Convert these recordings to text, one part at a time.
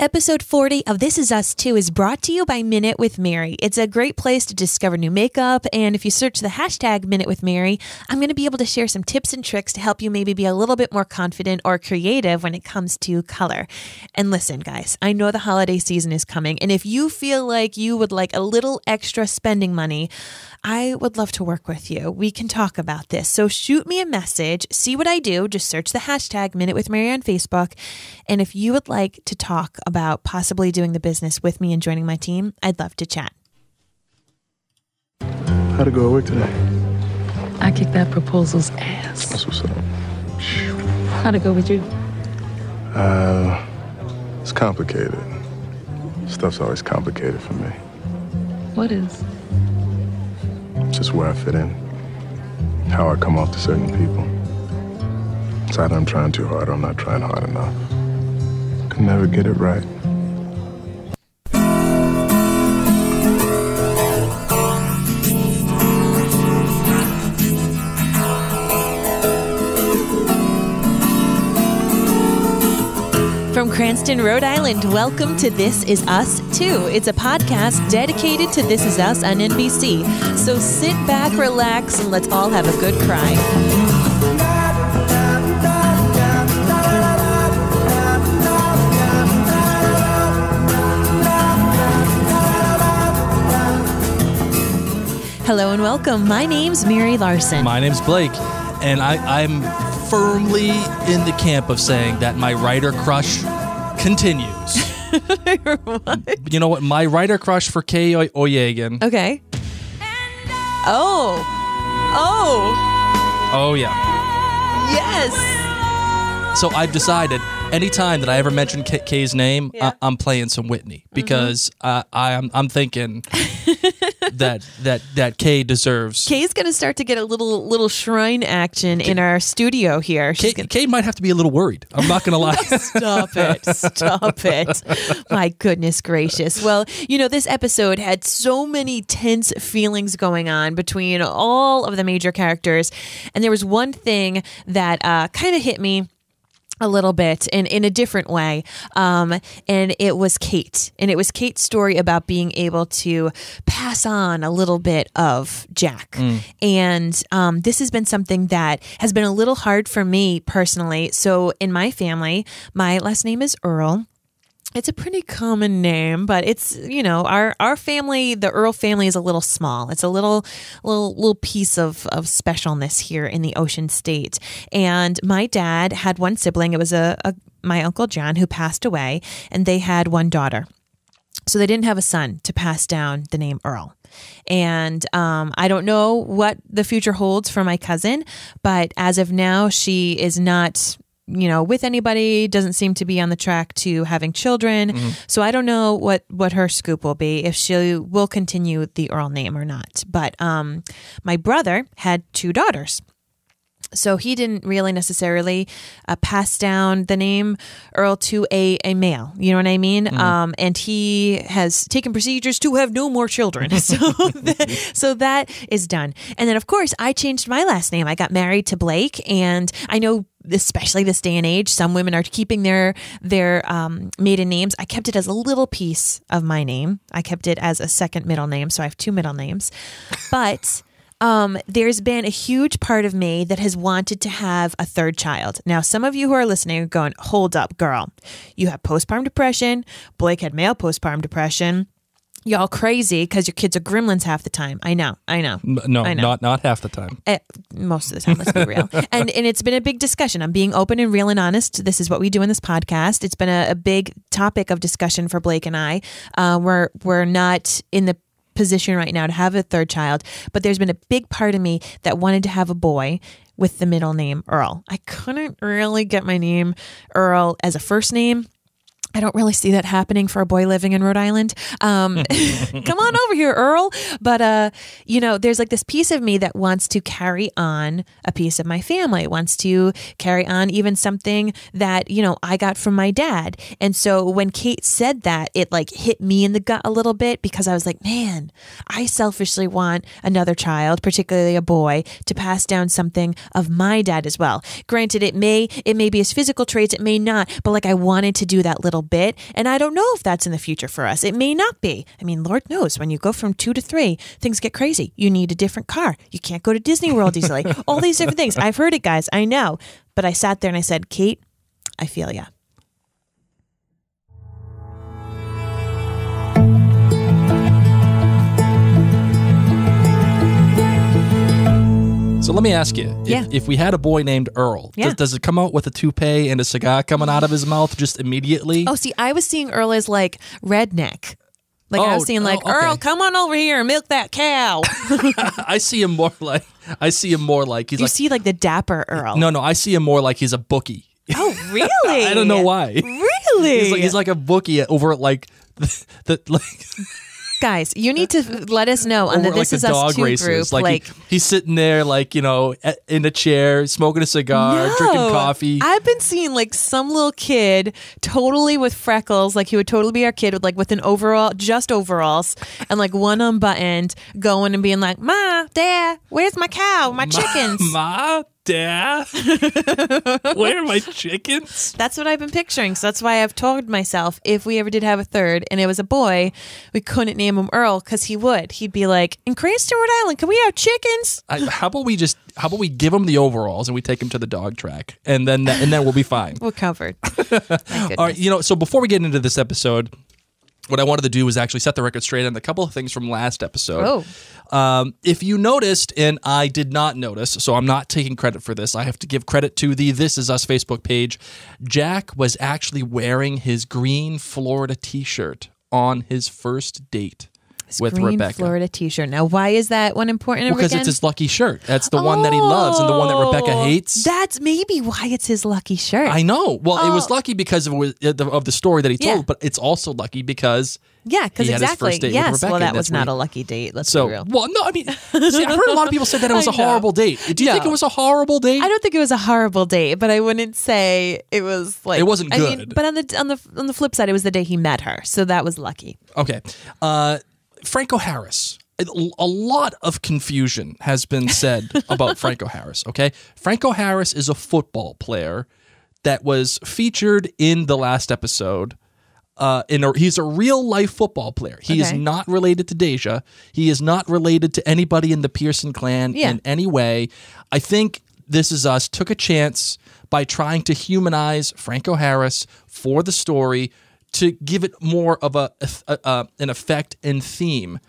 Episode 40 of This Is Us Too is brought to you by Minute with Mary. It's a great place to discover new makeup, and if you search the hashtag Minute with Mary, I'm going to be able to share some tips and tricks to help you maybe be a little bit more confident or creative when it comes to color. And listen, guys, I know the holiday season is coming, and if you feel like you would like a little extra spending money, I would love to work with you. We can talk about this. So shoot me a message, see what I do. Just search the hashtag Minute with Mary on Facebook. And if you would like to talk about possibly doing the business with me and joining my team, I'd love to chat. How'd it go at work today? I kicked that proposal's ass. That's what's up. How'd it go with you? It's complicated. Stuff's always complicated for me. What is? Just where I fit in. How I come off to certain people. It's either I'm trying too hard or I'm not trying hard enough. Can never get it right. From Cranston, Rhode Island, welcome to This Is Us Too. It's a podcast dedicated to This Is Us on NBC. So sit back, relax, and let's all have a good cry. Hello and welcome. My name's Mary Larson. My name's Blake, and I'm firmly in the camp of saying that my writer crush continues. What? You know what? My writer crush for Kay Oyegun. Okay. Oh, yeah. yes. So I've decided anytime that I ever mention Kay's name, I'm playing some Whitney because I'm thinking that Kay deserves. Kay's going to start to get a little shrine action in our studio here. Kay might have to be a little worried. I'm not going to lie. Stop it. My goodness gracious. Well, you know, this episode had so many tense feelings going on between all of the major characters. And there was one thing that kind of hit me a little bit in a different way. And it was Kate. And it was Kate's story about being able to pass on a little bit of Jack. And this has been something that has been a little hard for me personally. So in my family, my last name is Earl. It's a pretty common name, but it's, you know, our family, the Earl family is a little small. It's a little piece of specialness here in the Ocean State. And my dad had one sibling. It was my Uncle John, who passed away, and they had one daughter. So they didn't have a son to pass down the name Earl. And I don't know what the future holds for my cousin, but as of now, she is not, you know, with anybody, doesn't seem to be on the track to having children. So I don't know what her scoop will be, if she will continue the Earl name or not. But my brother had two daughters. So he didn't really necessarily pass down the name Earl to a male. You know what I mean? And he has taken procedures to have no more children. So that is done. And then, of course, I changed my last name. I got married to Blake. And I know, especially this day and age, some women are keeping their maiden names. I kept it as a little piece of my name. I kept it as a second middle name. So I have two middle names. But there's been a huge part of me that has wanted to have a third child. Now, some of you who are listening are going, hold up, girl. You have postpartum depression. Blake had male postpartum depression. Y'all crazy because your kids are gremlins half the time. I know. No, I know. not half the time. Most of the time, let's be real. And it's been a big discussion. I'm being open and real and honest. This is what we do in this podcast. It's been a big topic of discussion for Blake and I. We're not in the position right now to have a third child, but there's been a big part of me that wanted to have a boy with the middle name Earl. I couldn't really get my name Earl as a first name. I don't really see that happening for a boy living in Rhode Island. Come on over here, Earl. But, you know, there's like this piece of me that wants to carry on a piece of my family, wants to carry on even something that, you know, I got from my dad. And so when Kate said that, it like hit me in the gut a little bit because I was like, man, I selfishly want another child, particularly a boy, to pass down something of my dad as well. Granted, it may be his physical traits, it may not, but like I wanted to do that little bit. And I don't know if that's in the future for us. It may not be. I mean, Lord knows when you go from 2 to 3, things get crazy. You need a different car. You can't go to Disney World easily. All these different things. I've heard it, guys. I know. But I sat there and I said, Kate, I feel ya. So let me ask you, if we had a boy named Earl, does it come out with a toupee and a cigar coming out of his mouth just immediately? Oh, see, I was seeing Earl as like redneck. Like I was seeing like, Earl, come on over here and milk that cow. I see him more like he's you see like the dapper Earl. No, I see him more like he's a bookie. Oh, really? I don't know why. Really? He's like a bookie over at like the Guys, you need to let us know on the This Is Us 2 group. Like he's sitting there, like, in a chair, smoking a cigar, drinking coffee. I've been seeing like some little kid totally with freckles, like he would totally be our kid with an overalls, and like one unbuttoned, going and being like, Ma, Dad, where's my cow, my chickens? Ma, Dad, where are my chickens? That's what I've been picturing. So that's why I've told myself if we ever did have a third and it was a boy, we couldn't name him Earl because he'd be like, in Cranston, Rhode Island, can we have chickens? How about we give him the overalls and we take him to the dog track and then we'll be fine. We're covered. All right, so before we get into this episode, what I wanted to do was actually set the record straight on a couple of things from last episode. If you noticed, and I did not notice, so I'm not taking credit for this, I have to give credit to the This Is Us Facebook page. Jack was actually wearing his green Florida t-shirt on his first date with green Rebecca. Florida t-shirt. Now, why is that one important? Because it's his lucky shirt. That's the one that he loves and the one that Rebecca hates. That's maybe why it's his lucky shirt. I know. Well, it was lucky because of the story that he told, but it's also lucky because because he had his first date with Rebecca. Well, that was not a lucky date. Let's be real. Well, no, I mean, see, I've heard a lot of people say that it was a horrible date. Do you think it was a horrible date? I don't think it was a horrible date, but I wouldn't say it was like it wasn't good. I mean, but on the flip side, it was the day he met her, so that was lucky. Okay. Franco Harris. A lot of confusion has been said about Franco Harris, okay? Franco Harris is a football player that was featured in the last episode. He's a real-life football player. He is not related to Deja. He is not related to anybody in the Pearson clan in any way. I think This Is Us took a chance by trying to humanize Franco Harris for the story to give it more of an effect and theme.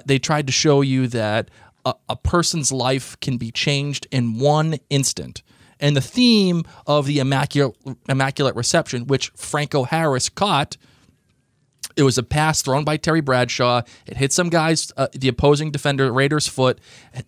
They tried to show you that a person's life can be changed in one instant. And the theme of the Immaculate Reception, which Franco Harris caught, it was a pass thrown by Terry Bradshaw. It hit some guy's, the opposing defender, Raiders' foot.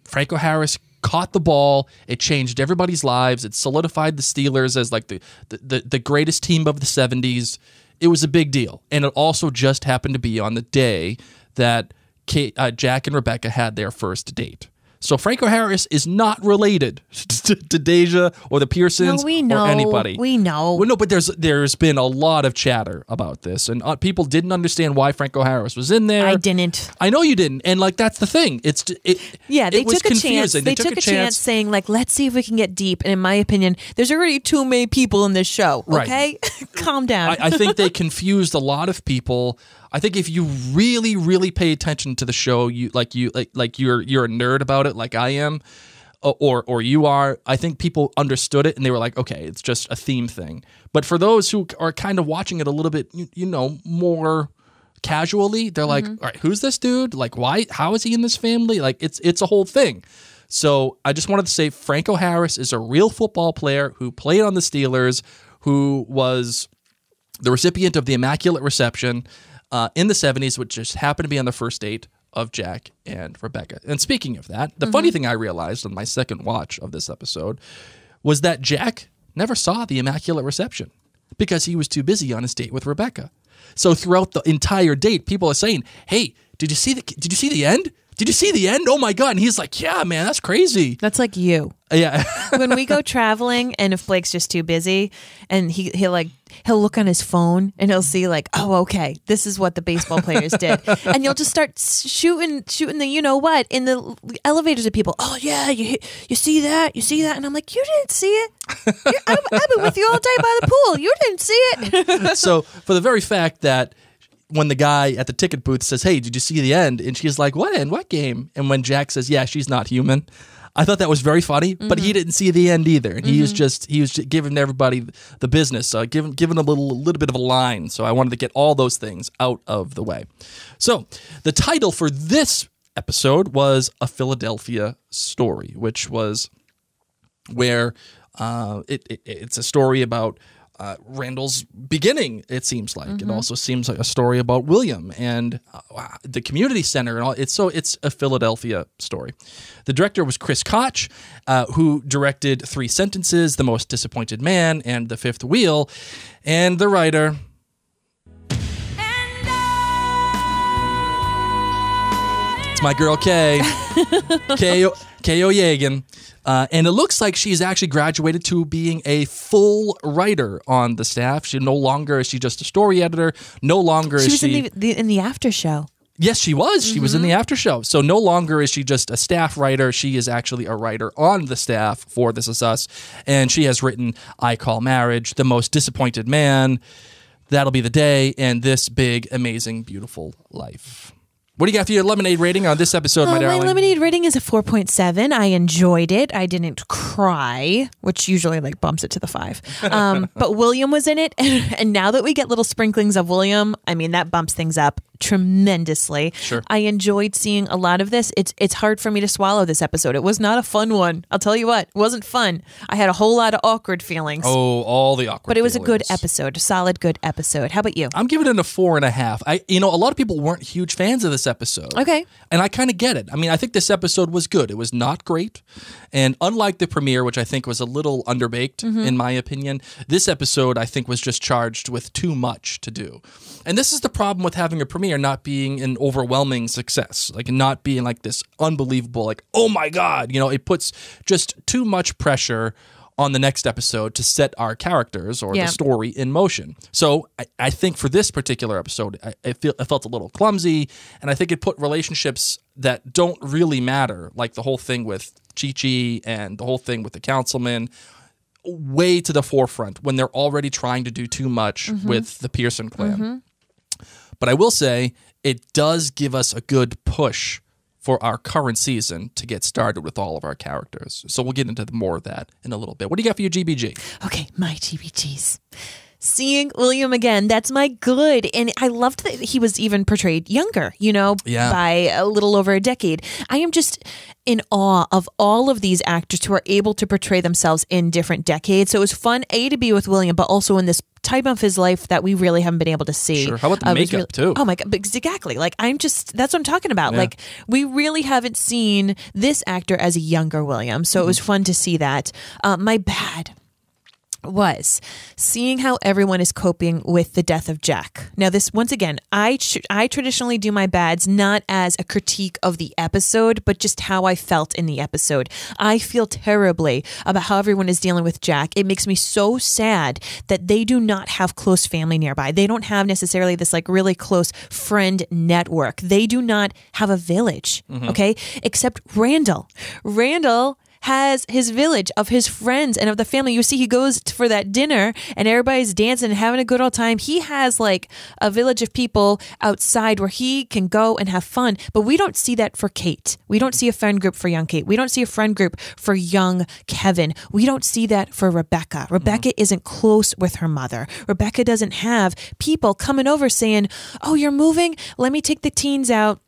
Franco Harris caught the ball. It changed everybody's lives. It solidified the Steelers as like the greatest team of the 70s. It was a big deal. And it also just happened to be on the day that Jack and Rebecca had their first date. So Franco Harris is not related to Deja or the Pearsons or anybody. We know. Well, no, but there's been a lot of chatter about this, and people didn't understand why Franco Harris was in there. I didn't. I know you didn't, and like that's the thing. They took a chance. They took a chance saying like, let's see if we can get deep. And in my opinion, there's already too many people in this show. Okay, calm down. I think they confused a lot of people. I think if you really, really pay attention to the show, you're a nerd about it, like I am, or you are. I think people understood it and they were like, okay, it's just a theme thing. But for those who are kind of watching it a little bit, more casually, they're like, all right, who's this dude? Like, why? How is he in this family? Like, it's a whole thing. So I just wanted to say Franco Harris is a real football player who played on the Steelers, who was the recipient of the Immaculate Reception in the 70s, which just happened to be on the first date of Jack and Rebecca. And speaking of that, the funny thing I realized on my second watch of this episode was that Jack never saw the Immaculate Reception because he was too busy on his date with Rebecca. So throughout the entire date, people are saying, "Hey, did you see the end? did you see the end? Oh my God. And he's like, yeah, man, that's crazy. That's like you. Yeah. When we go traveling and if Blake's just too busy and he'll look on his phone and he'll see like, oh, okay, this is what the baseball players did. And you'll just start shooting the, you know what, in the elevators of people. Oh yeah, you see that? You see that? And I'm like, you didn't see it. I've been with you all day by the pool. You didn't see it. So for the very fact that when the guy at the ticket booth says, hey, did you see the end? And she's like, what end? What game? And when Jack says, yeah, she's not human. I thought that was very funny, but he didn't see the end either. And he was just giving everybody the business, giving them a little bit of a line. So I wanted to get all those things out of the way. So the title for this episode was A Philadelphia Story, which was where it's a story about Randall's beginning, it seems like. It also seems like a story about William and the community center and all. It's a Philadelphia story. The director was Chris Koch, who directed 3 Sentences, The Most Disappointed Man, and The Fifth Wheel. And the writer... It's my girl Kay. Kay Oyegun. And it looks like she's actually graduated to being a full writer on the staff. She no longer is she just a story editor. No longer is she... She was in the after show. Yes, she was. She was in the after show. So no longer is she just a staff writer. She is actually a writer on the staff for This Is Us. And she has written I Call Marriage, The Most Disappointed Man, That'll Be the Day, and This Big, Amazing, Beautiful Life. What do you got for your lemonade rating on this episode, my darling? My lemonade rating is a 4.7. I enjoyed it. I didn't cry, which usually bumps it to the 5. But William was in it, and now that we get little sprinklings of William, I mean, that bumps things up tremendously. Sure. I enjoyed seeing a lot of this. It's hard for me to swallow this episode. It was not a fun one. I'll tell you what, it wasn't fun. I had a whole lot of awkward feelings. Oh, all the awkward But it was feelings. A good episode, a solid good episode. How about you? I'm giving it a 4.5. A lot of people weren't huge fans of this episode. Okay. And I kind of get it. I mean, I think this episode was good. It was not great. And unlike the premiere, which I think was a little underbaked, in my opinion, this episode, I think, was just charged with too much to do. And this is the problem with having a premiere not being an overwhelming success, not being this unbelievable, oh my God, it puts just too much pressure on the next episode to set our characters or the story in motion. So I think for this particular episode, I felt a little clumsy, and I think it put relationships that don't really matter, like the whole thing with Chi-Chi and the whole thing with the councilman, way to the forefront when they're already trying to do too much with the Pearson clan. But I will say it does give us a good push for our current season to get started with all of our characters. So we'll get into more of that in a little bit. What do you got for your GBG? Okay, my GBGs. Seeing William again, that's my good. And I loved that he was even portrayed younger, by a little over a decade. I am just in awe of all of these actors who are able to portray themselves in different decades. So it was fun, to be with William, but also in this time of his life that we really haven't been able to see. Sure. How about the makeup, too? Oh, my God. Exactly. That's what I'm talking about. Yeah. We really haven't seen this actor as a younger William. So it was fun to see that. My bad was seeing how everyone is coping with the death of Jack. Now, this, once again, I traditionally do my bads not as a critique of the episode, but just how I felt in the episode. I feel terribly about how everyone is dealing with Jack. It makes me so sad that they do not have close family nearby. They don't have necessarily this really close friend network. They do not have a village, okay? Except Randall. Randall has his village of his friends and of the family. You see, he goes for that dinner and everybody's dancing and having a good old time. He has a village of people outside where he can go and have fun. But we don't see that for Kate. We don't see a friend group for young Kate. We don't see a friend group for young Kevin. We don't see that for Rebecca. Rebecca isn't close with her mother. Rebecca doesn't have people coming over saying, oh, you're moving? Let me take the teens out.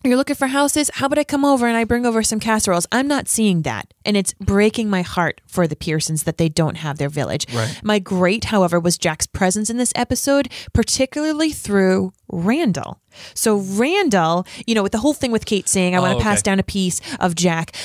You're looking for houses? How about I come over and I bring over some casseroles? I'm not seeing that. And it's breaking my heart for the Pearsons that they don't have their village. Right. My great, however, was Jack's presence in this episode, particularly through Randall. So Randall, with the whole thing with Kate saying, I want to pass down a piece of Jack.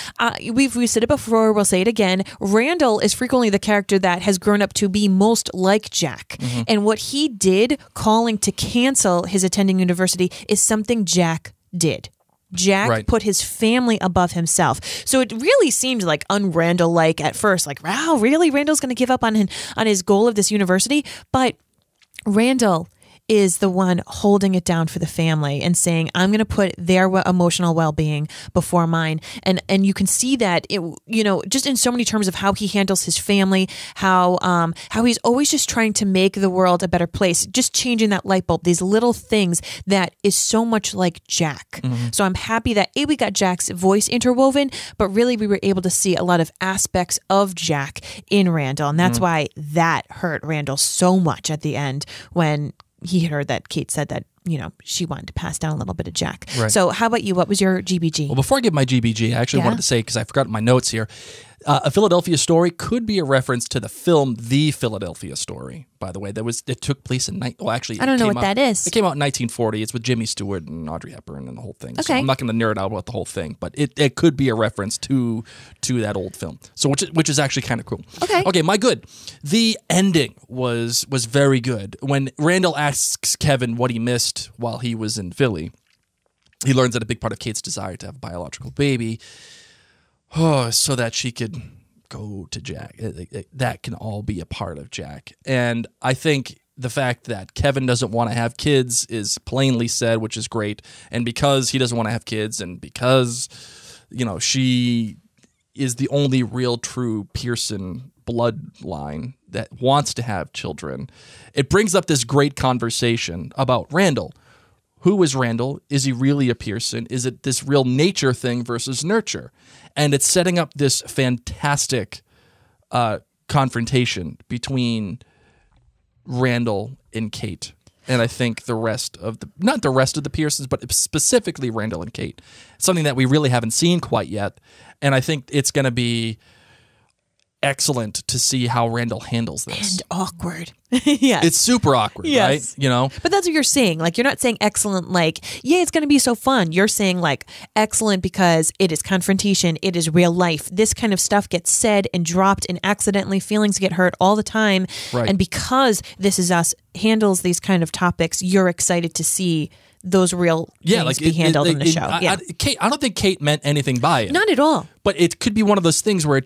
We've said it before, we'll say it again. Randall is frequently the character that has grown up to be most like Jack. And what he did, calling to cancel his attending university, is something Jack did. Jack Right. put his family above himself. So it really seemed like un-Randall-like at first. Like, wow, really? Randall's going to give up on his goal of this university? But Randall is the one holding it down for the family and saying, I'm going to put their emotional well-being before mine. And you can see that, just in so many terms of how he handles his family, how he's always just trying to make the world a better place, just changing that light bulb, these little things that is so much like Jack. So I'm happy that we got Jack's voice interwoven, but really we were able to see a lot of aspects of Jack in Randall. And that's why that hurt Randall so much at the end when he had heard that Kate said that, she wanted to pass down a little bit of Jack. Right. So how about you? What was your GBG? Well, before I give my GBG, I actually wanted to say, because I forgot my notes here, A Philadelphia Story could be a reference to the film The Philadelphia Story, by the way. It took place in... I don't know what that is. It came out in 1940. It's with Jimmy Stewart and Audrey Hepburn and the whole thing. Okay. So I'm not going to nerd out about the whole thing, but it could be a reference to that old film. So which is actually kind of cool. Okay, my good. The ending was very good. When Randall asks Kevin what he missed while he was in Philly, he learns that a big part of Kate's desire to have a biological baby, so that she could go to Jack. That can all be a part of Jack. And I think the fact that Kevin doesn't want to have kids is plainly said, which is great. And because he doesn't want to have kids, and because, she is the only real true Pearson bloodline that wants to have children, it brings up this great conversation about Randall. Who is Randall? Is he really a Pearson? Is it this real nature thing versus nurture? And it's setting up this fantastic confrontation between Randall and Kate. And I think not the rest of the Pearsons, but specifically Randall and Kate. Something that we really haven't seen quite yet. And I think it's going to be excellent to see how Randall handles this. And awkward. Yes. It's super awkward, yes. right? But that's what you're saying. Like, you're not saying excellent like, yeah, it's going to be so fun. You're saying like excellent because it is confrontation. It is real life. This kind of stuff gets said and dropped and accidentally feelings get hurt all the time. Right. And because This Is Us handles these kind of topics, you're excited to see those real things be handled in the show. I don't think Kate meant anything by it. Not at all. But it could be one of those things where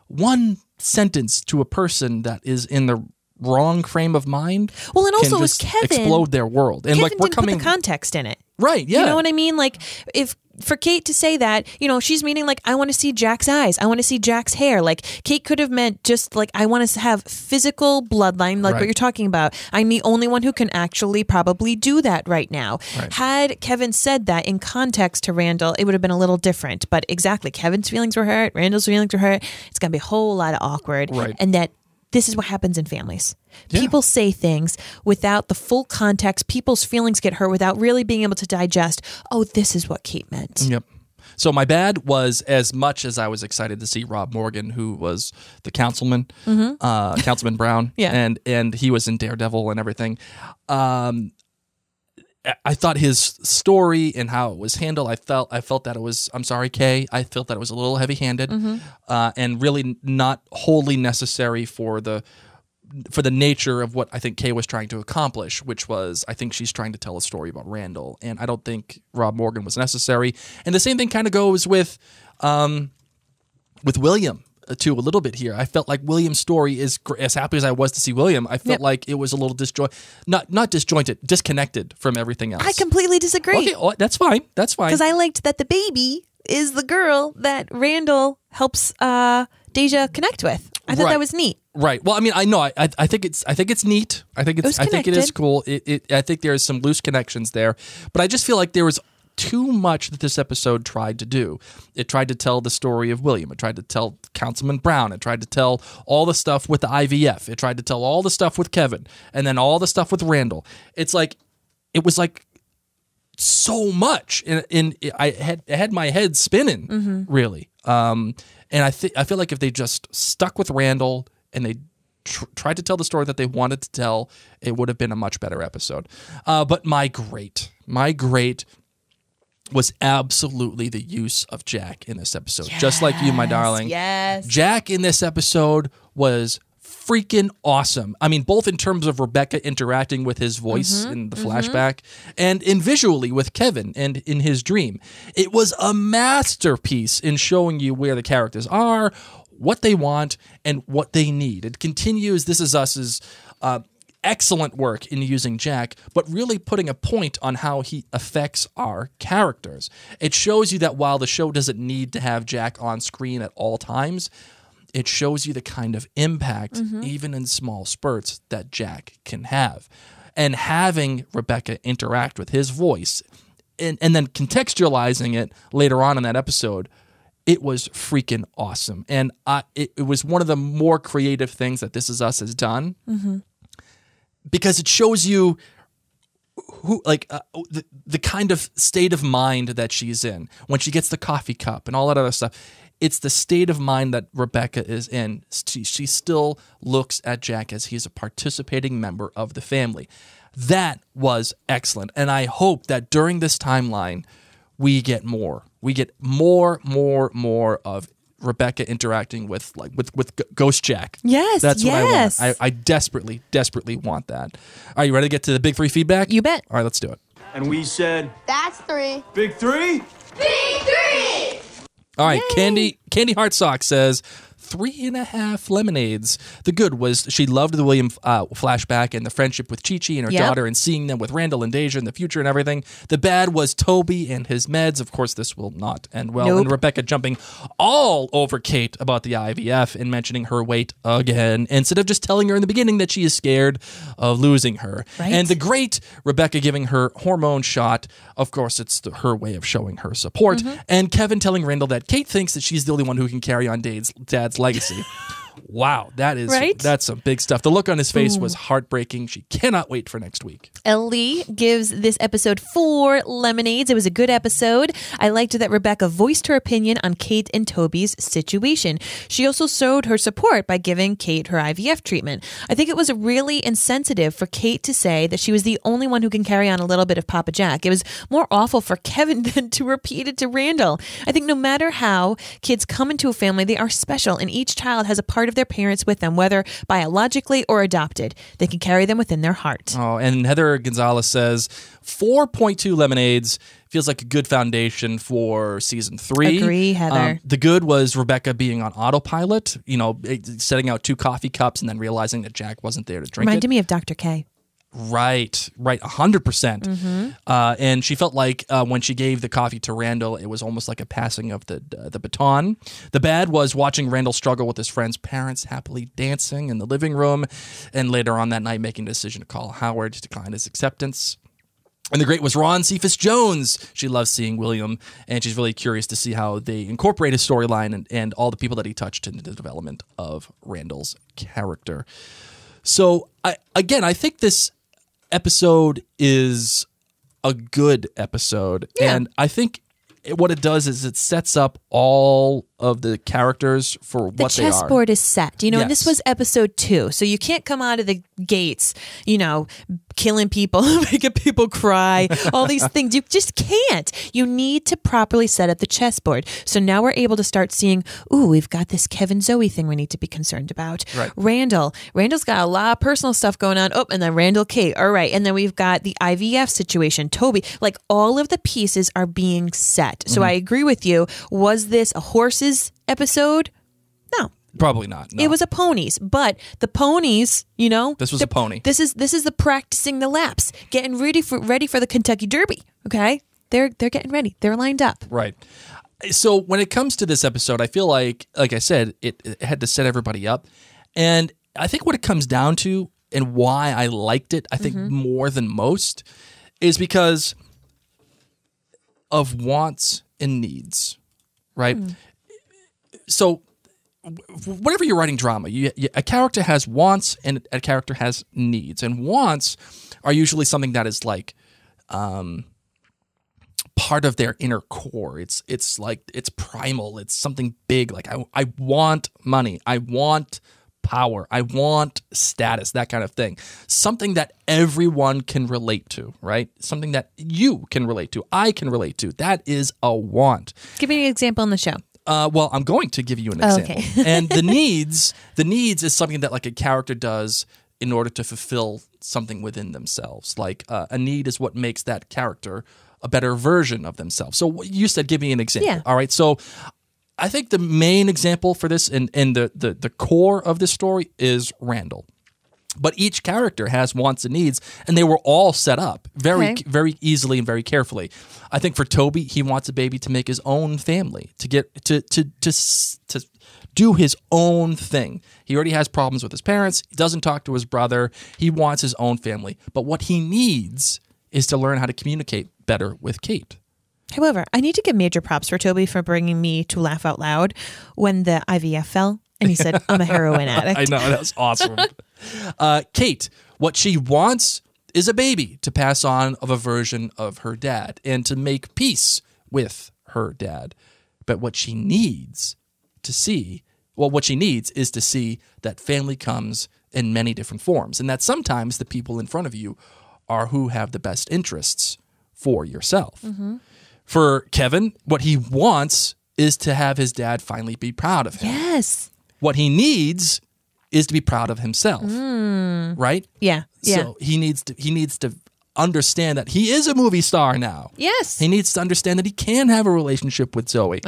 one sentence to a person that is in the wrong frame of mind. Well, and also with Kevin, explode their world. And Kevin didn't put the context in it. Right, yeah. You know what I mean? Like, if for Kate to say that, she's meaning like, I want to see Jack's eyes. I want to see Jack's hair. Like, Kate could have meant just like, I want to have physical bloodline, like what you're talking about. I'm the only one who can actually probably do that right now. Right. Had Kevin said that in context to Randall, it would have been a little different. But exactly, Kevin's feelings were hurt. Randall's feelings were hurt. It's going to be a whole lot of awkward. Right. And that this is what happens in families. Yeah. People say things without the full context. People's feelings get hurt without really being able to digest, oh, this is what Kate meant. Yep. So my bad was, as much as I was excited to see Rob Morgan, who was the councilman, Councilman Brown, and he was in Daredevil and everything. I thought his story and how it was handled, I felt that it was, I'm sorry, Kay, I felt that it was a little heavy-handed and really not wholly necessary for the nature of what I think Kay was trying to accomplish, which was, I think she's trying to tell a story about Randall, and I don't think Rob Morgan was necessary. And the same thing kind of goes with William, too, a little bit here. I felt like William's story is, as happy as I was to see William, I felt like it was a little not disjointed, disconnected from everything else. I completely disagree. Okay, that's fine. Because I liked that the baby is the girl that Randall helps Deja connect with. I thought that was neat. Right. Well, I mean, I know. I think it's neat. I think it is cool. I think there's some loose connections there, but I just feel like there was too much that this episode tried to do. It tried to tell the story of William. It tried to tell Councilman Brown. It tried to tell all the stuff with the IVF. It tried to tell all the stuff with Kevin, and then all the stuff with Randall. It was like so much, and I had my head spinning really. And I feel like if they just stuck with Randall and they tried to tell the story that they wanted to tell, it would have been a much better episode. But my great was absolutely the use of Jack in this episode. Yes, just like you, my darling. Yes. Jack in this episode was freaking awesome. I mean, both in terms of Rebecca interacting with his voice in the flashback and in visually with Kevin and in his dream. It was a masterpiece in showing you where the characters are, what they want, and what they need. It continues This Is Us's excellent work in using Jack, but really putting a point on how he affects our characters. It shows you that while the show doesn't need to have Jack on screen at all times, it shows you the kind of impact, even in small spurts, that Jack can have. And having Rebecca interact with his voice and then contextualizing it later on in that episode, it was freaking awesome. And it was one of the more creative things that This Is Us has done. Because it shows you who, the kind of state of mind that she's in when she gets the coffee cup and all that other stuff. It's the state of mind that Rebecca is in. She still looks at Jack as he's a participating member of the family. That was excellent, and I hope that during this timeline we get more. We get more of Rebecca interacting with Ghost Jack. Yes, that's what yes. I want. I desperately want that. Are you ready to get to the big 3 feedback? You bet. All right, let's do it. And we said, That's 3. Big 3? Big 3! All right, Candy Heart Sock says 3.5 lemonades. The good was she loved the William flashback and the friendship with Chi-Chi and her daughter and seeing them with Randall and Deja in the future and everything. The bad was Toby and his meds. Of course, this will not end well. And Rebecca jumping all over Kate about the IVF and mentioning her weight again instead of just telling her in the beginning that she is scared of losing her. Right. And the great Rebecca giving her hormone shot. Of course, it's her way of showing her support. And Kevin telling Randall that Kate thinks that she's the only one who can carry on Dad's legacy. Wow, that's some big stuff. The look on his face was heartbreaking. She cannot wait for next week. Ellie gives this episode 4 lemonades. It was a good episode. I liked that Rebecca voiced her opinion on Kate and Toby's situation. She also showed her support by giving Kate her IVF treatment. I think it was really insensitive for Kate to say that she was the only one who can carry on a little bit of Papa Jack. It was more awful for Kevin than to repeat it to Randall. I think no matter how kids come into a family, they are special, and each child has a part of their parents with them, whether biologically or adopted. They can carry them within their heart. Oh, and Heather Gonzalez says 4.2 lemonades feels like a good foundation for season 3. Agree, Heather. The good was Rebecca being on autopilot, setting out 2 coffee cups and then realizing that Jack wasn't there to drink Reminded me of Dr. K. Right, 100%. And she felt like when she gave the coffee to Randall, it was almost like a passing of the baton. The bad was watching Randall struggle with his friend's parents happily dancing in the living room, and later on that night making a decision to call Howard to decline his acceptance. And the great was Ron Cephas Jones. She loves seeing William, and she's really curious to see how they incorporate his storyline and all the people that he touched into the development of Randall's character. So, I think this episode is a good episode, and I think what it does is it sets up all of the characters for what they are. The chessboard is set, and this Yes. was episode 2, so you can't come out of the gates, killing people, making people cry, all these things. You just can't. You need to properly set up the chessboard. So now we're able to start seeing, we've got this Kevin Zoe thing we need to be concerned about. Right. Randall's got a lot of personal stuff going on. And then Randall Kate. All right. And then we've got the IVF situation. Toby, all of the pieces are being set. So I agree with you. Was this a horses episode? No. Probably not. No. It was a ponies, but the ponies, This was a pony. This is the practicing the laps, getting ready for the Kentucky Derby. Okay, they're getting ready. They're lined up. Right. So when it comes to this episode, I feel like I said, it had to set everybody up, and I think what it comes down to and why I liked it, I think more than most, is because of wants and needs. Right. So whenever you're writing drama, a character has wants and a character has needs. And wants are usually something that is part of their inner core. It's primal. It's something big. I want money. I want power. I want status, that kind of thing. Something that everyone can relate to, right? Something that you can relate to. I can relate to. That is a want. Give me an example on the show. Well, I'm going to give you an example. Okay. And the needs is something that like a character does in order to fulfill something within themselves. Like a need is what makes that character a better version of themselves. So you said, give me an example. Yeah. All right. So I think the main example for this and the core of this story is Randall. But each character has wants and needs, and they were all set up very easily and very carefully. I think for Toby, he wants a baby to make his own family, to get to do his own thing. He already has problems with his parents. He doesn't talk to his brother. He wants his own family. But what he needs is to learn how to communicate better with Kate. However, I need to give major props for Toby for bringing me to laugh out loud when the IVF fell and he said, I'm a heroin addict. I know, that was awesome. Kate, what she wants is a baby to pass on of a version of her dad and to make peace with her dad. But what she needs to see, what she needs is to see that family comes in many different forms and that sometimes the people in front of you are who have the best interests for yourself. Mm-hmm. For Kevin, what he wants is to have his dad finally be proud of him. Yes. What he needs is to be proud of himself, right? Yeah. So he needs to understand that he is a movie star now. Yes. He needs to understand that he can have a relationship with Zoe.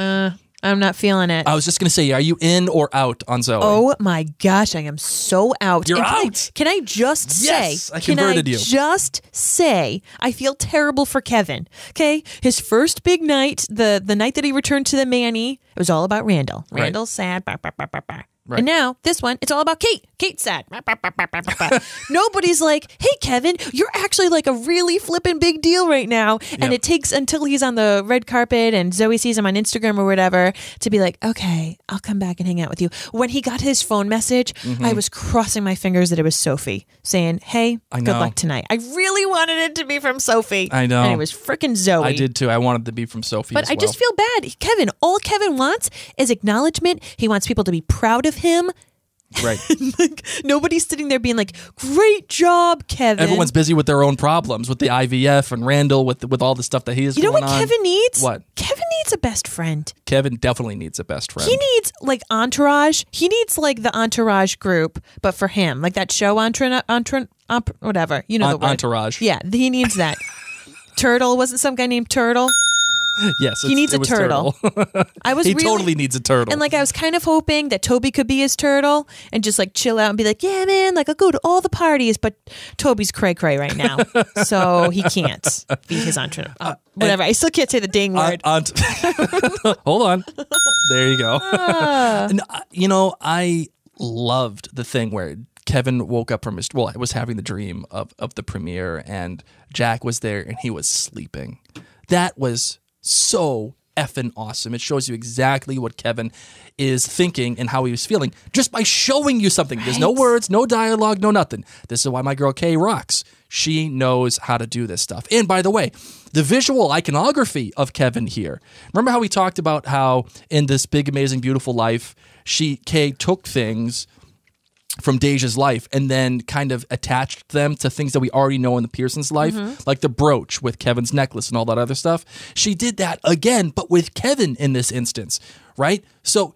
I'm not feeling it. I was just going to say, are you in or out on Zoe? Oh my gosh, I am so out. You're And out. Can I just say? Yes, I converted you. Just say I feel terrible for Kevin. Okay, his first big night, the night that he returned to the Manny, it was all about Randall. Right. Randall's sad. Bah, bah, bah, bah, bah. Right. And now this one, it's all about Kate. Kate's sad. Bah, bah, bah, bah, bah, bah. Nobody's like, hey Kevin, you're actually like a really flippin' big deal right now. And it takes until he's on the red carpet and Zoe sees him on Instagram or whatever to be like, okay, I'll come back and hang out with you. When he got his phone message, I was crossing my fingers that it was Sophie saying, hey, good luck tonight. I really wanted it to be from Sophie. I know. And it was freaking Zoe. I did too. I wanted to be from Sophie But as I well. just feel bad. Kevin, all Kevin wants is acknowledgement. He wants people to be proud of him. Right. Like nobody's sitting there being like, great job, Kevin. Everyone's busy with their own problems, with the IVF and Randall, with all the stuff that he is You know going what on. Kevin needs? What? Kevin needs a best friend. Kevin definitely needs a best friend. He needs like Entourage. He needs like the Entourage group, but for him, like that show whatever. You know the word. Entourage. Yeah, he needs that. Turtle, wasn't some guy named Turtle? Yes, He needs it a was turtle. I was He really, totally needs a turtle. And like I was kind of hoping that Toby could be his turtle and just like chill out and be like, yeah, man, like I'll go to all the parties, but Toby's cray now, so he can't be his entree. Whatever. I still can't say the dang word. Hold on. There you go. And, I loved the thing where Kevin woke up from was having the dream of the premiere, and Jack was there, and he was sleeping. That was so effing awesome. It shows you exactly what Kevin is thinking and how he was feeling just by showing you something. There's no words, no dialogue, no nothing. This is why my girl Kay rocks. She knows how to do this stuff. And by the way, the visual iconography of Kevin here. Remember how we talked about how in this Big Amazing Beautiful Life, Kay took things from Deja's life and then kind of attached them to things that we already know in the Pearsons' life, like the brooch with Kevin's necklace and all that other stuff. She did that again, but with Kevin in this instance, right? So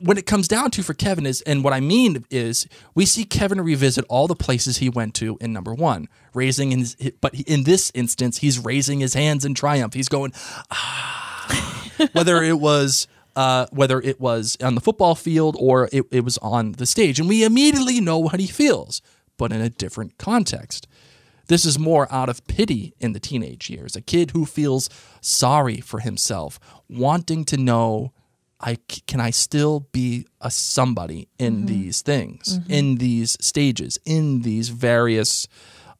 when it comes down to for Kevin and what I mean is we see Kevin revisit all the places he went to in number one, but in this instance, he's raising his hands in triumph. He's going, whether it was on the football field or it was on the stage. And we immediately know what he feels, but in a different context. This is more out of pity in the teenage years. A kid who feels sorry for himself, wanting to know, can I still be a somebody in these things, in these stages, in these various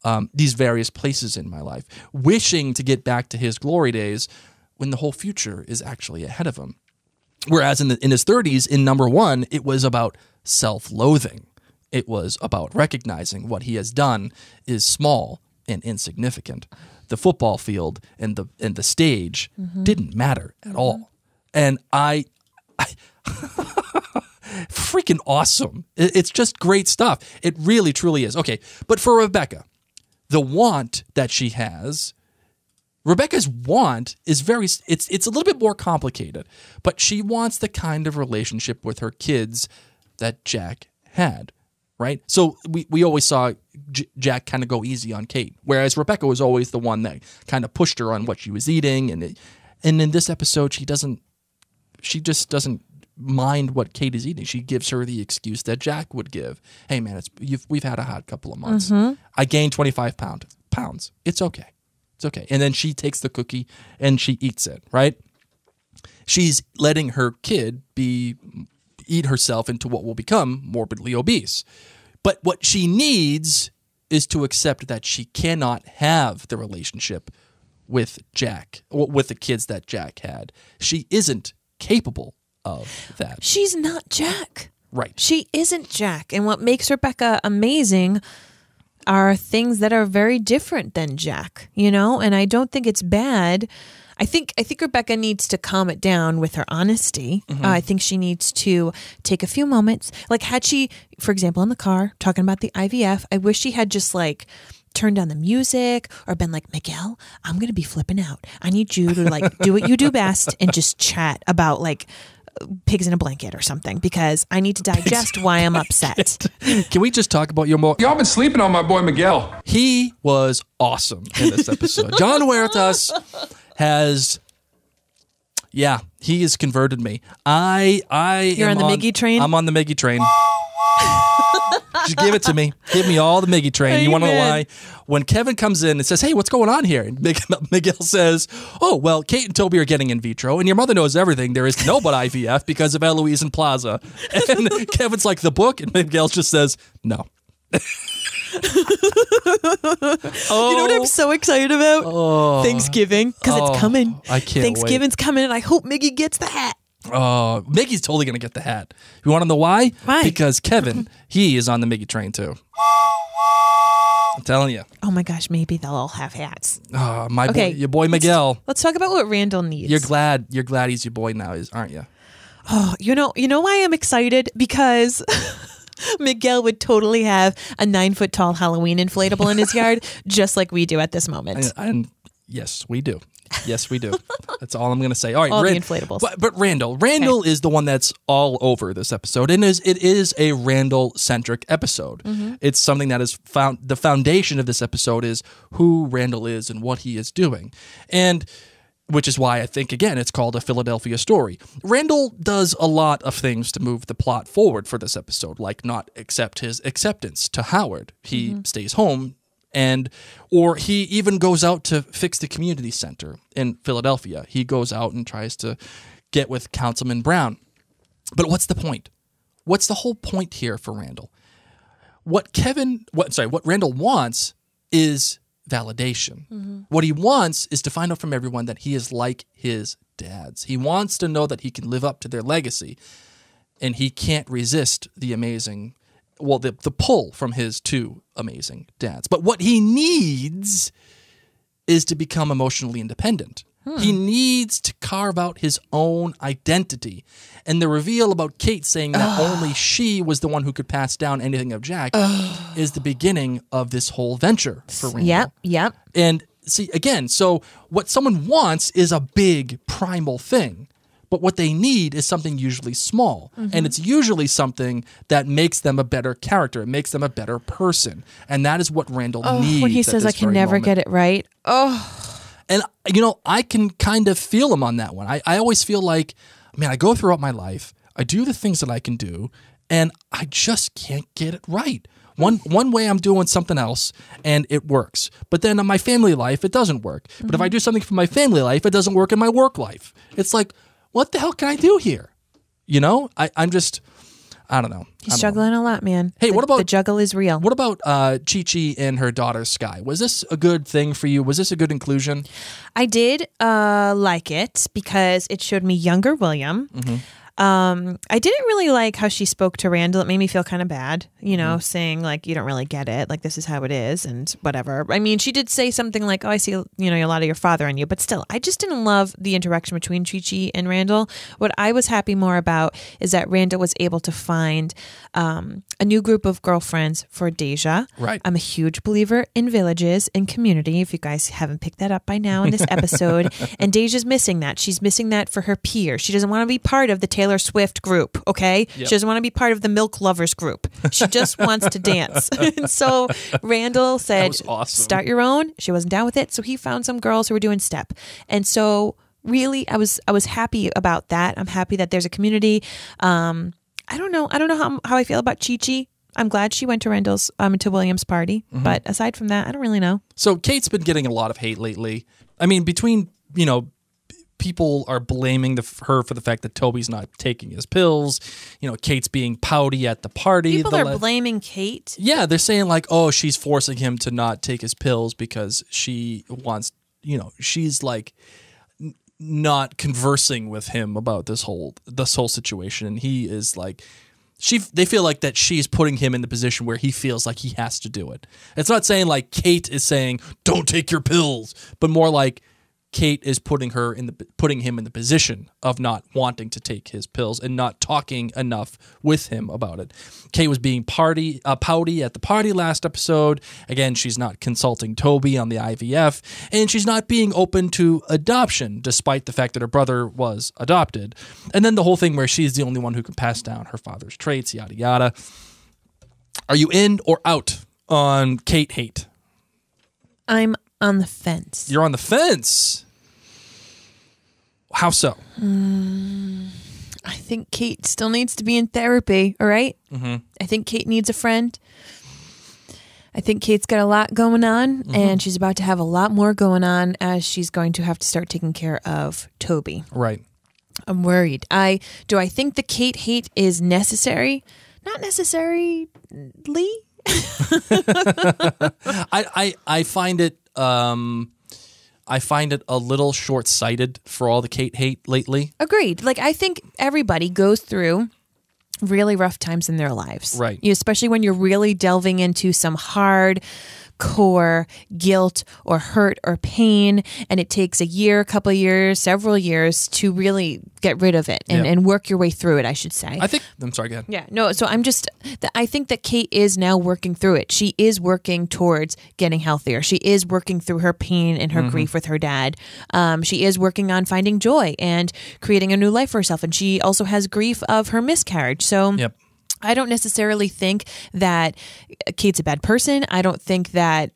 places in my life, wishing to get back to his glory days when the whole future is actually ahead of him. Whereas in his 30s, in number one, it was about self-loathing. It was about recognizing what he has done is small and insignificant. The football field and the stage didn't matter at all. And I freaking awesome. It's just great stuff. It really, truly is. Okay, but for Rebecca, the want that she has Rebecca's want is it's a little bit more complicated, but she wants the kind of relationship with her kids that Jack had, right? So we always saw Jack kind of go easy on Kate, whereas Rebecca was always the one that kind of pushed her on what she was eating, and in this episode she just doesn't mind what Kate is eating. She gives her the excuse that Jack would give. Hey man, we've had a hot couple of months. I gained 25 pounds. It's okay. It's okay. And then she takes the cookie and she eats it, right? She's letting her kid eat herself into what will become morbidly obese. But what she needs is to accept that she cannot have the relationship with Jack, or with the kids that Jack had. She isn't capable of that. She's not Jack. Right. She isn't Jack. And what makes Rebecca amazing are things that are very different than Jack, you know? And I don't think it's bad. I think Rebecca needs to calm it down with her honesty. I think she needs to take a few moments. Like had she, for example, in the car talking about the IVF, I wish she had just like turned down the music or been like, Miguel, I'm going to be flipping out. I need you to like do what you do best and just chat about like pigs in a blanket or something, because I need to digest why I'm upset. Can we just talk about your Y'all been sleeping on my boy Miguel. He was awesome in this episode. John Huertas has, he has converted me. You're on the Miggy train? I'm on the Miggy train. Just give it to me. Give me all the Miggy train. You want to know why? When Kevin comes in and says, hey, what's going on here? And Miguel says, oh, well, Kate and Toby are getting in vitro, and your mother knows everything there is to know about IVF because of Eloise and Plaza. And Kevin's like, the book? And Miguel just says, no. You know what I'm so excited about? Thanksgiving, because it's coming. I can't Thanksgiving's coming, and I hope Miggy gets the hat. Oh, Miggy's totally going to get the hat. You want to know why? Why? Because Kevin, he is on the Miggy train too. I'm telling you. Oh my gosh, maybe they'll all have hats. Oh, your boy Miguel. Let's talk about what Randall needs. You're glad he's your boy now, aren't you? Oh, you know why I'm excited? Because Miguel would totally have a 9-foot tall Halloween inflatable in his yard, just like we do at this moment. And yes, we do. Yes, we do. That's all I'm going to say. All right, all the inflatables. But Randall is the one that's all over this episode, and it is a Randall-centric episode. It's something that is the foundation of this episode is who Randall is and what he is doing, and which is why I think, again, it's called a Philadelphia story. Randall does a lot of things to move the plot forward for this episode, like not accept his acceptance to Howard. He stays home. Or he even goes out to fix the community center in Philadelphia. He goes out and tries to get with Councilman Brown. But what's the point? What's the whole point here for Randall? What Randall wants is validation. What he wants is to find out from everyone that he is like his dads. He wants to know that he can live up to their legacy, and he can't resist the pull from his two amazing dads. But what he needs is to become emotionally independent. He needs to carve out his own identity. And the reveal about Kate saying that only she was the one who could pass down anything of Jack is the beginning of this whole venture for Randall. Yep. And see, again, so what someone wants is a big primal thing. But what they need is something usually small. And it's usually something that makes them a better character. It makes them a better person. And that is what Randall needs. When he says, I can never get it right. And, I can kind of feel him on that one. I always feel like, man, I go throughout my life, I do the things that I can do, and I just can't get it right. One way I'm doing something else, and it works. But then in my family life, it doesn't work. But if I do something for my family life, it doesn't work in my work life. It's like, what the hell can I do here? I'm just, I don't know. He's juggling a lot, man. Hey, what about the juggle is real? What about Chi-Chi and her daughter Sky? Was this a good thing for you? Was this a good inclusion? I did like it because it showed me younger William. I didn't really like how she spoke to Randall. It made me feel kind of bad, saying like, you don't really get it. Like, this is how it is and whatever. I mean, she did say something like, oh, I see, a lot of your father in you. But still, I just didn't love the interaction between Chi-Chi and Randall. What I was happy more about is that Randall was able to find a new group of girlfriends for Deja. Right. I'm a huge believer in villages and community, if you guys haven't picked that up by now in this episode. And Deja's missing that. She's missing that for her peers. She doesn't want to be part of the Taylor Swift group, okay? Yep. She doesn't want to be part of the Milk Lovers group. She just wants to dance. And so Randall said, awesome. Start your own. She wasn't down with it. So he found some girls who were doing step. And so really, I was happy about that. I'm happy that there's a community. I don't know how I feel about Chi-Chi. I'm glad she went to Randall's to William's party, but aside from that, I don't really know. So Kate's been getting a lot of hate lately. I mean, between people are blaming her for the fact that Toby's not taking his pills. Kate's being pouty at the party. People are blaming Kate. Yeah, they're saying like, oh, she's forcing him to not take his pills because she wants. She's like not conversing with him about this whole situation, and he is like. They feel like that she's putting him in the position where he feels like he has to do it. It's not saying like Kate is saying, don't take your pills, but more like Kate is putting him in the position of not wanting to take his pills and not talking enough with him about it. Kate was being pouty at the party last episode. Again, she's not consulting Toby on the IVF, and she's not being open to adoption, despite the fact that her brother was adopted. And then the whole thing where she's the only one who can pass down her father's traits, yada yada. Are you in or out on Kate hate? I'm on the fence. You're on the fence. How so? I think Kate still needs to be in therapy, all right? Mm-hmm. I think Kate needs a friend. I think Kate's got a lot going on, and she's about to have a lot more going on as she's going to have to start taking care of Toby. Right. I'm worried. Do I think the Kate hate is necessary? Not necessarily. I find it I find it a little short-sighted for all the Kate hate lately. Agreed. Like, I think everybody goes through really rough times in their lives. Right. Especially when you're really delving into some hard core guilt or hurt or pain, and it takes a year, a couple of years, several years to really get rid of it and work your way through it, I should say. I'm sorry, go ahead. Yeah, no, so I think that Kate is now working through it. She is working towards getting healthier. She is working through her pain and her grief with her dad. She is working on finding joy and creating a new life for herself. And she also has grief of her miscarriage. So I don't necessarily think that Kate's a bad person. I don't think that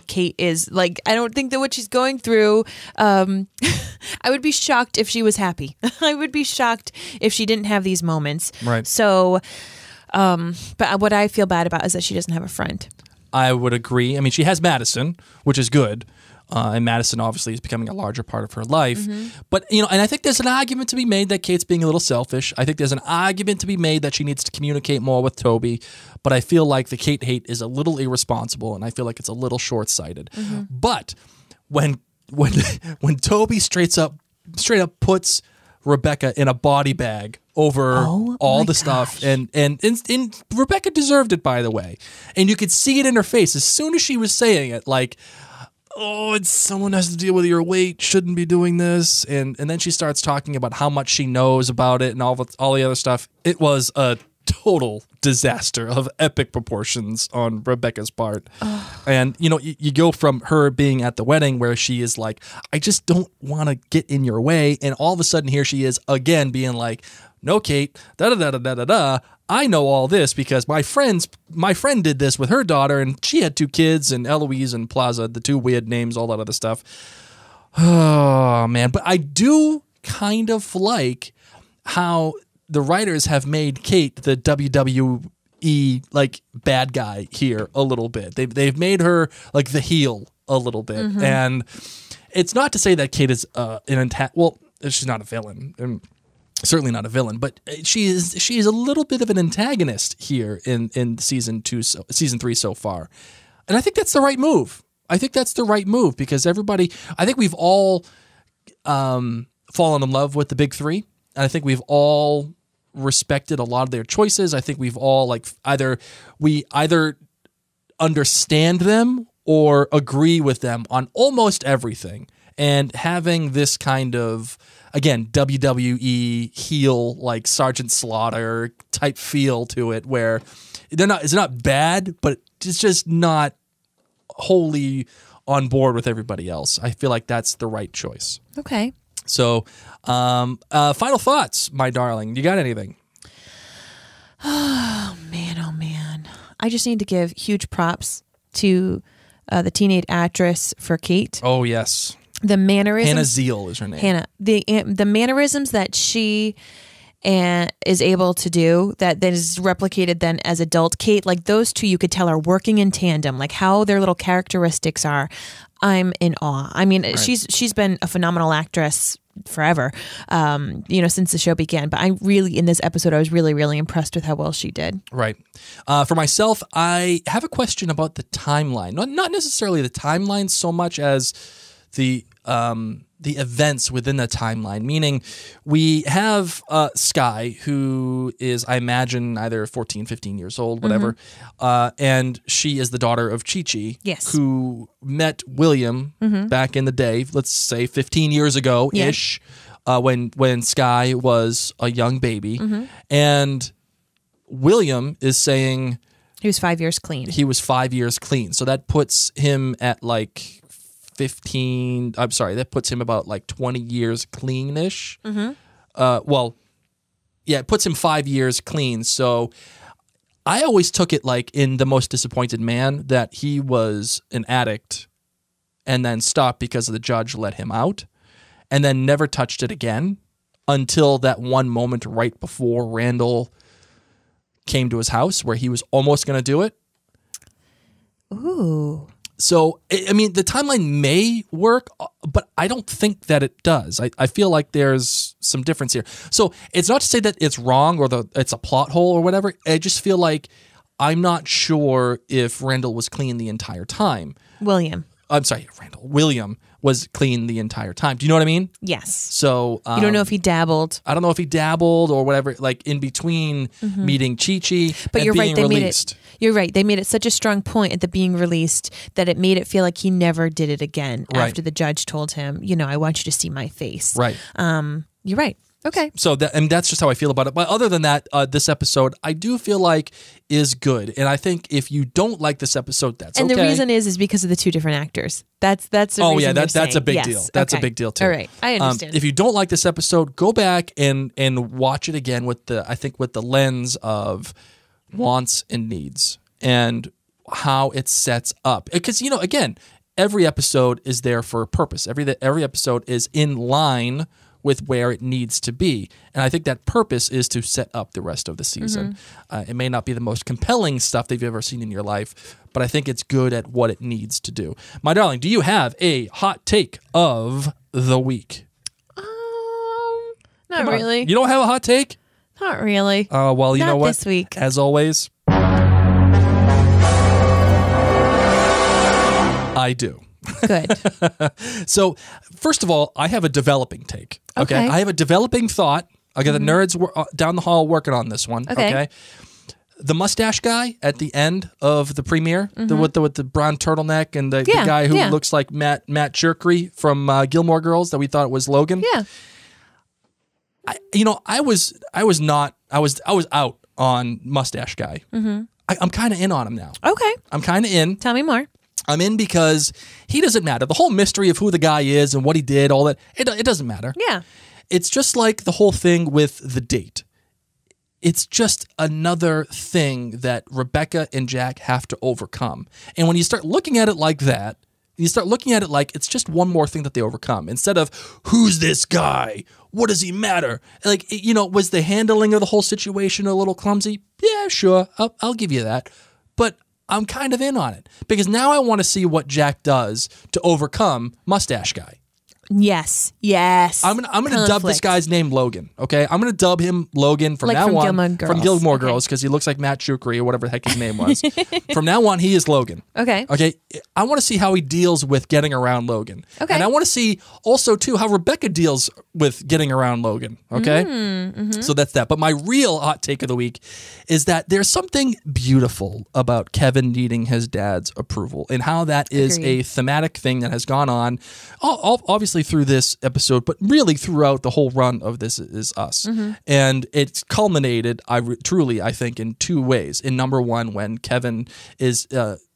Kate is I don't think that what she's going through, I would be shocked if she was happy. I would be shocked if she didn't have these moments. Right. So, but what I feel bad about is that she doesn't have a friend. I would agree. I mean, she has Madison, which is good. And Madison obviously is becoming a larger part of her life. But, and I think there's an argument to be made that Kate's being a little selfish. I think there's an argument to be made that she needs to communicate more with Toby. But I feel like the Kate hate is a little irresponsible, and I feel like it's a little short-sighted. But when Toby straight up puts Rebecca in a body bag over all the stuff, and Rebecca deserved it, by the way. And you could see it in her face as soon as she was saying it, like, oh, someone has to deal with your weight, shouldn't be doing this. And then she starts talking about how much she knows about it and all the other stuff. It was a total disaster of epic proportions on Rebecca's part. And, you go from her being at the wedding where she is like, I just don't want to get in your way. And all of a sudden here she is again being like, no, Kate, da-da-da-da-da-da-da. I know all this because my friend did this with her daughter, and she had 2 kids, and Eloise and Plaza, the 2 weird names, all that other stuff. Oh, man. But I do kind of like how the writers have made Kate the WWE bad guy here a little bit. They've made her like the heel a little bit. And it's not to say that Kate is she's not a villain. And certainly not a villain, but she is a little bit of an antagonist here in season 3 so far. And I think that's the right move. Because I think we've all fallen in love with the big 3. And I think we've all respected a lot of their choices. I think we've all either understand them or agree with them on almost everything. And having this kind of, again, WWE heel, like Sergeant Slaughter type feel to it, where it's not bad, but it's just not wholly on board with everybody else. I feel like that's the right choice. Okay. So, final thoughts, my darling. You got anything? Oh, man. I just need to give huge props to the teenage actress for Kate. Oh, yes. The mannerisms. Hannah Zeal is her name. Hannah. The mannerisms that she is able to do that is replicated then as adult Kate, like those two you could tell are working in tandem, like how their little characteristics are. I'm in awe. I mean, right. She's been a phenomenal actress forever, since the show began. But in this episode, I was really, really impressed with how well she did. Right. For myself, I have a question about the timeline. Not necessarily the timeline so much as the events within the timeline, meaning we have Sky, who is, I imagine, either 14, 15 years old, whatever, and she is the daughter of Chi-Chi, yes, who met William back in the day, let's say 15 years ago-ish, when Sky was a young baby, and William is saying... He was 5 years clean. He was 5 years clean, so that puts him at like... 15, I'm sorry, that puts him about like 20 years clean-ish. It puts him 5 years clean. So I always took it like in The Most Disappointed Man that he was an addict and then stopped because the judge let him out and then never touched it again until that one moment right before Randall came to his house where he was almost going to do it. Ooh. So, I mean, the timeline may work, but I don't think that it does. I feel like there's some difference here. So, it's not to say that it's wrong or it's a plot hole or whatever. I just feel like I'm not sure if Randall was clean the entire time. William was clean the entire time. Do you know what I mean? Yes. So you don't know if he dabbled. I don't know if he dabbled or whatever, like in between meeting Chi-Chi and you're being released. You're right. They made it such a strong point at the being released that it made it feel like he never did it again after the judge told him, I want you to see my face. Right. You're right. Okay. So that's just how I feel about it. But other than that, this episode I do feel like is good, and I think if you don't like this episode, that's and okay. And the reason is because of the two different actors. That's the reason that's a big deal. That's a big deal too. All right, I understand. If you don't like this episode, go back and watch it again with the lens of wants and needs and how it sets up. Because again, every episode is there for a purpose. Every episode is in line with where it needs to be. And I think that purpose is to set up the rest of the season. It may not be the most compelling stuff that you've ever seen in your life, but I think it's good at what it needs to do. My darling, do you have a hot take of the week? Not really. You don't have a hot take? Not really. Oh, well, you know what? Not this week. As always, I do. Good. So, first of all, I have a developing take. Okay. I have a developing thought. I got the nerds down the hall working on this one. Okay. The mustache guy at the end of the premiere, with the brown turtleneck and the guy who looks like Matt Cherkry from Gilmore Girls that we thought was Logan. Yeah. I was out on mustache guy. I'm kind of in on him now. Okay. I'm kind of in. Tell me more. I'm in because he doesn't matter. The whole mystery of who the guy is and what he did, all that, it doesn't matter. Yeah. It's just like the whole thing with the date. It's just another thing that Rebecca and Jack have to overcome. And when you start looking at it like that, you start looking at it like it's just one more thing that they overcome. Instead of, who's this guy? What does he matter? Like, was the handling of the whole situation a little clumsy? Yeah, sure. I'll give you that. But I'm kind of in on it because now I want to see what Jack does to overcome Mustache Guy. Yes. Yes. I'm gonna dub this guy's name Logan. Okay, I'm gonna dub him Logan from Like now from on. Gilmore Girls. From Gilmore Okay. Girls, because he looks like Matt Shukri or whatever the heck his name was. From now on, he is Logan. Okay. Okay. I want to see how he deals with getting around Logan. Okay. And I want to see also too how Rebecca deals with getting around Logan. Okay. So that's that. But my real hot take of the week is that there's something beautiful about Kevin needing his dad's approval and how that is Agreed. a thematic thing that has gone on, obviously through this episode, but really throughout the whole run of This Is Us. And it's culminated, truly, I think, in two ways. In number one, when Kevin is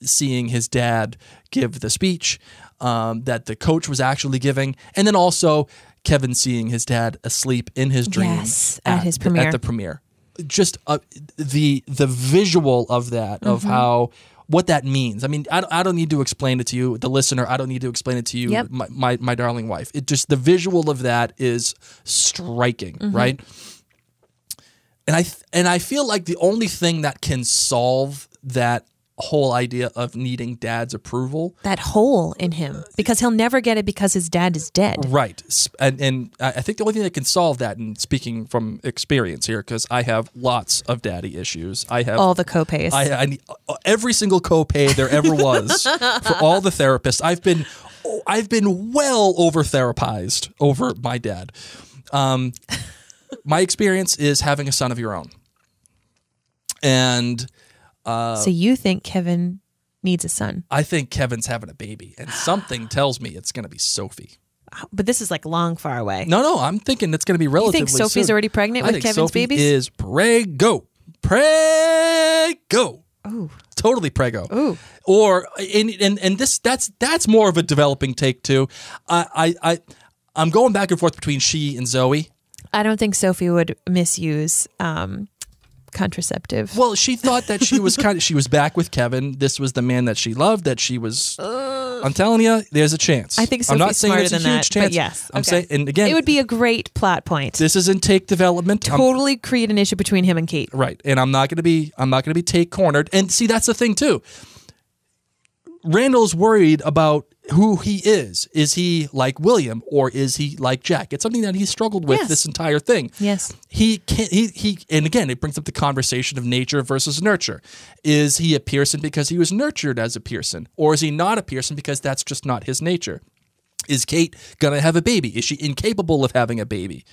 seeing his dad give the speech that the coach was actually giving, and then also Kevin seeing his dad asleep in his dreams at his premiere. At the premiere. Just the visual of that, of how what that means. I mean, I don't need to explain it to you, the listener. I don't need to explain it to you, Yep. my darling wife. It just, the visual of that is striking, right? And I feel like the only thing that can solve that whole idea of needing dad's approval, That hole in him, because he'll never get it because his dad is dead. right? And I think the only thing that can solve that, and speaking from experience here, because I have lots of daddy issues. I have All the copays. I need every single copay there ever was for all the therapists. I've been well over therapized over my dad. My experience is having a son of your own, and so you think Kevin needs a son? I think Kevin's having a baby, and something tells me it's going to be Sophie. But this is like long far away. No, I'm thinking it's going to be You relatively. think Sophie's soon. already pregnant I with think Kevin's Sophie babies? is prego. Ooh. Totally prego. Ooh. Or and this that's more of a developing take too. I'm going back and forth between she and Zoe. I don't think Sophie would misuse contraceptive. Well, she thought that she was back with Kevin. This was the man that she loved. That she was. I'm telling you, there's a chance. I think I'm not Sophie's saying smarter it's a than huge that, chance. but yes. I'm okay. saying, and again, it would be a great plot point. this isn't take development. Totally create an issue between him and Kate. Right. And I'm not going to be take cornered. And see, that's the thing too. Randall's worried about who he is. Is he like William or is he like Jack? It's something that he struggled with Yes. this entire thing. Yes. He can't, and again, it brings up the conversation of nature versus nurture. Is he a Pearson because he was nurtured as a Pearson? Or is he not a Pearson because that's just not his nature? Is Kate going to have a baby? Is she incapable of having a baby?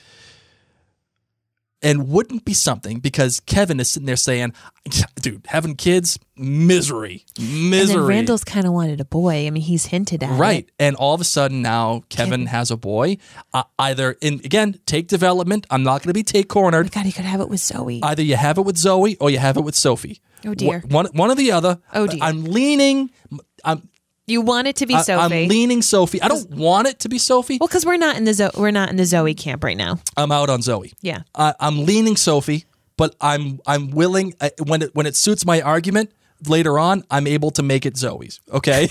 And wouldn't be something, because Kevin is sitting there saying, dude, having kids, misery. And then Randall's kind of wanted a boy. I mean, he's hinted at Right. it. And all of a sudden now Kevin has a boy. Either, and again, take development. I'm not going to be take cornered. Oh God, he could have it with Zoe. Either you have it with Zoe or you have it with Sophie. Oh, dear. One or the other. Oh, dear. I'm leaning. You want it to be Sophie. I'm leaning Sophie. I don't want it to be Sophie. Well, because we're not in the Zoe camp right now. I'm out on Zoe. Yeah. I'm leaning Sophie, but I'm willing when it suits my argument later on. I'm able to make it Zoe's. Okay.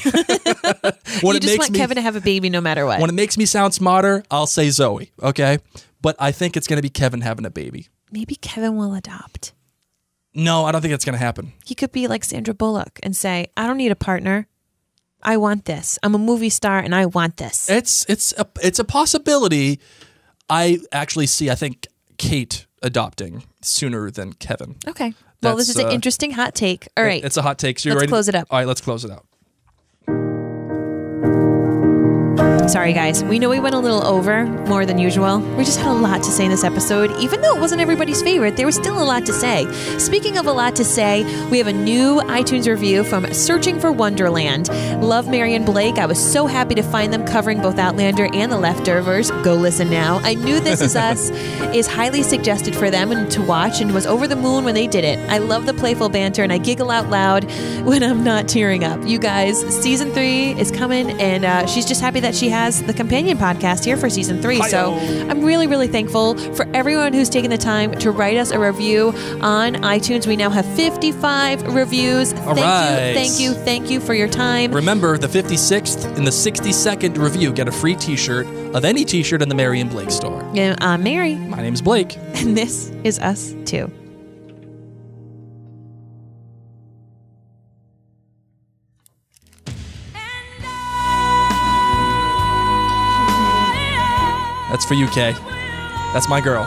When You just want Kevin to have a baby no matter what. When it makes me sound smarter, I'll say Zoe. Okay. But I think it's going to be Kevin having a baby. Maybe Kevin will adopt. No, I don't think that's going to happen. He could be like Sandra Bullock and say, "I don't need a partner. I want this. I'm a movie star and I want this." It's a possibility. I actually see. I think Kate adopting sooner than Kevin. Okay. Well, this That's, is an interesting hot take. All right. It's a hot take. So you Let's ready? close it up. All right, let's close it out. Sorry, guys. We know we went a little over, more than usual. We just had a lot to say in this episode. Even though it wasn't everybody's favorite, there was still a lot to say. Speaking of a lot to say, we have a new iTunes review from Searching for Wonderland. Love Mary and Blake. I was so happy to find them covering both Outlander and The Leftovers. Go listen now. I knew This Is Us is highly suggested for them and to watch, and was over the moon when they did it. I love the playful banter, and I giggle out loud when I'm not tearing up. You guys, season 3 is coming, and she's just happy that she has the companion podcast here for season 3. So I'm really, really thankful for everyone who's taken the time to write us a review on iTunes. We now have 55 reviews. Thank you for your time. Remember, the 56th and the 62nd review get a free T-shirt of any T-shirt in the Mary and Blake store. Yeah, I'm Mary, My name's Blake. and this is Us Too. That's for you, Kay. That's my girl.